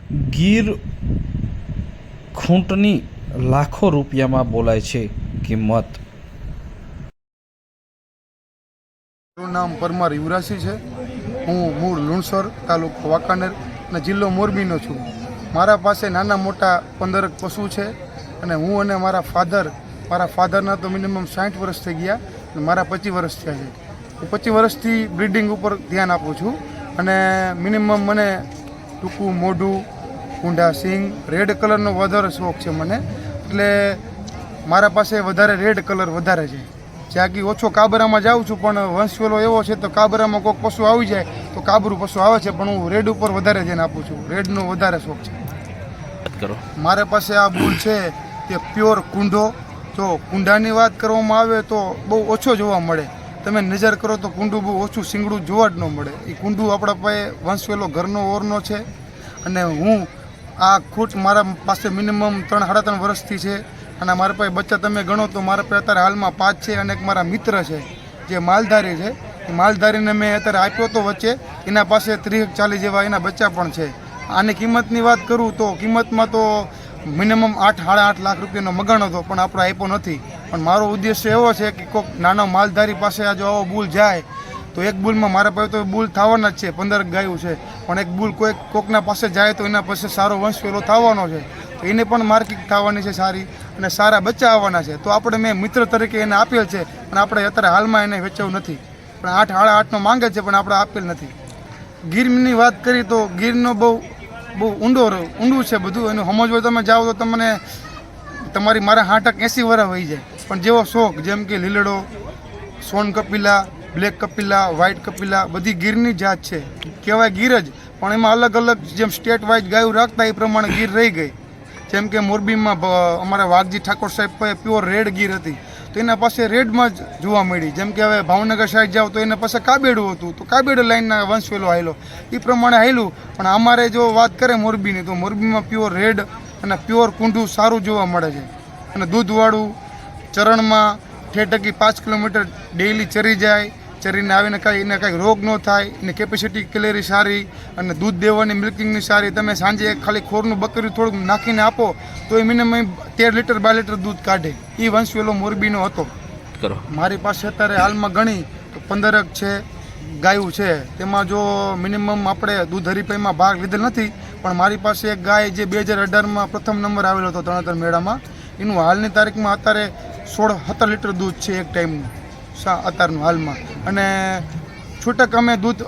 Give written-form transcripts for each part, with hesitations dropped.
ગીર ખૂંટની લાખો રૂપિયામાં બોલાય છે કિંમત। મારું નામ પરમાર યુવરાજસિંહ છે। હું મૂળ લુણસર, તાલુકો વાંકાનેર અને જિલ્લો મોરબીનો છું। મારા પાસે નાના મોટા 15 પશુ છે અને હું અને મારા ફાધરના તો મિનિમમ 60 વર્ષ થઈ ગયા અને મારા 25 વર્ષ થયા છે। હું 25 વર્ષથી બ્રીડિંગ ઉપર ધ્યાન આપું છું અને મિનિમમ મને ટૂંકું મોઢું, ઊંડા સિંગ, રેડ કલરનો વધારે શોખ છે મને, એટલે મારા પાસે વધારે રેડ કલર વધારે છે। જ્યાંથી ઓછો કાબરામાં જાઉં છું, પણ વંશવેલો એવો છે તો કાબરામાં કોઈક પશુ આવી જાય તો કાબરું પશુ આવે છે, પણ હું રેડ ઉપર વધારે ધ્યાન આપું છું। રેડનો વધારે શોખ છે। મારે પાસે આ બુલ છે તે પ્યોર કુંડો। જો કુંડાની વાત કરવામાં આવે તો બહુ ઓછો જોવા મળે, તમે નજર કરો તો કુંડું બહુ ઓછું સિંગડું જોવા જ ન મળે। એ કુંડું આપણા પાસે વંશવેલો ઘરનો ઓરનો છે અને હું આ ખૂટ મારા પાસે મિનિમમ 3-3.5 વર્ષથી છે અને મારા પાસે બચ્ચા તમે ગણો તો મારા પાસે અત્યારે હાલમાં 5 છે અને એક મારા મિત્ર છે જે માલધારી છે। એ માલધારીને મેં અત્યારે આપ્યો તો વચ્ચે, એના પાસે 30-40 જેવા એના બચ્ચા પણ છે। આની કિંમતની વાત કરું તો કિંમતમાં તો મિનિમમ 8-8.5 લાખ રૂપિયાનો મગાણો હતો, પણ આપણે આપ્યો નથી। પણ મારો ઉદ્દેશ્ય એવો છે કે કોઈક નાનો માલધારી પાસે આ જો આવો બુલ જાય તો એક બુલમાં મારા પાસે તો બુલ થવાના જ છે, 15 ગાયું છે, પણ એક બુલ કોકના પાસે જાય તો એના પાસે સારો વંશવેલો થવાનો છે, તો એને પણ માર્કેટ થવાની છે સારી અને સારા બચ્ચા આવવાના છે। તો આપણે મેં મિત્ર તરીકે એને આપેલ છે, પણ આપણે અત્યારે હાલમાં એને વેચવું નથી, પણ 8-8.5નો માંગે છે, પણ આપણે આપેલ નથી। ગીરની વાત કરી તો ગીરનો બહુ ઊંડું છે બધું, એનું સમજવું તમે જાઓ તો તમને મારા 60-80 વર્ષ વહી જાય। પણ જેવો શોખ, જેમ કે લીલડો, સોન કપિલા, બ્લેક કપિલા, વ્હાઇટ કપિલા, બધી ગીરની જાત છે, કહેવાય ગીર જ, પણ એમાં અલગ અલગ જેમ સ્ટેટ વાઇઝ ગાયું રાખતા એ પ્રમાણે ગીર રહી ગઈ। જેમ કે મોરબીમાં અમારા વાઘજી ઠાકોર સાહેબ પાસે પ્યોર રેડ ગીર હતી તો એના પાસે રેડમાં જ જોવા મળી। જેમ કે હવે ભાવનગર સાઈડ જાઓ તો એના પાસે કાબેડું હતું તો કાબેડું લાઈનના વંશવેલો હાલ્યો, એ પ્રમાણે હાલ્યું। પણ અમારે જો વાત કરે મોરબીની તો મોરબીમાં પ્યોર રેડ અને પ્યોર કુંડું સારું જોવા મળે છે અને દૂધવાળું, ચરણમાં 5 કિલોમીટર ડેઈલી ચરી જાય, ચરીને આવીને એને કાંઈ રોગ ન થાય, એની કેપેસિટી કેલેરી સારી અને દૂધ દેવાની મિલ્કિંગની સારી। તમે સાંજે ખાલી ખોરનું બકરી થોડુંક નાખીને આપો તો એ મિનિમમ 13 લીટર 12 લીટર દૂધ કાઢે। એ વંશવેલો મોરબીનો હતો। મારી પાસે અત્યારે હાલમાં ગણી તો 15 છે ગાયું છે, તેમાં જો મિનિમમ આપણે દૂધ હરીફાઈમાં ભાગ લીધેલ નથી, પણ મારી પાસે એક ગાય જે 2018માં પ્રથમ નંબર આવેલો હતો તરણેતર મેળામાં, એનું હાલની તારીખમાં અત્યારે 16-17 લીટર દૂધ છે એક ટાઈમનું અત્યારનું હાલમાં। અને છૂટક અમે દૂધ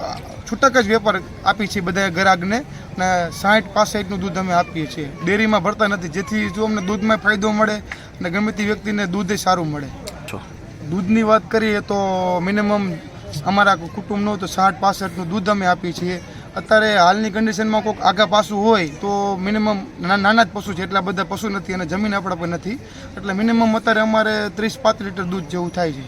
છૂટક જ વેપાર આપીએ છીએ બધા ગ્રાહકને, અને 60-65નું દૂધ અમે આપીએ છીએ, ડેરીમાં ભરતા નથી, જેથી જો અમને દૂધમાં ફાયદો મળે અને ગમે તે વ્યક્તિને દૂધ સારું મળે। દૂધની વાત કરીએ તો મિનિમમ અમારા કુટુંબનું તો 60-65નું દૂધ અમે આપીએ છીએ। અત્યારે હાલની કન્ડિશનમાં કોઈક આગા પાસું હોય તો મિનિમમ નાના જ પશુ છે, એટલા બધા પશુ નથી અને જમીન આપણા પર નથી, એટલે મિનિમમ અત્યારે અમારે 30-35 લીટર દૂધ જેવું થાય છે।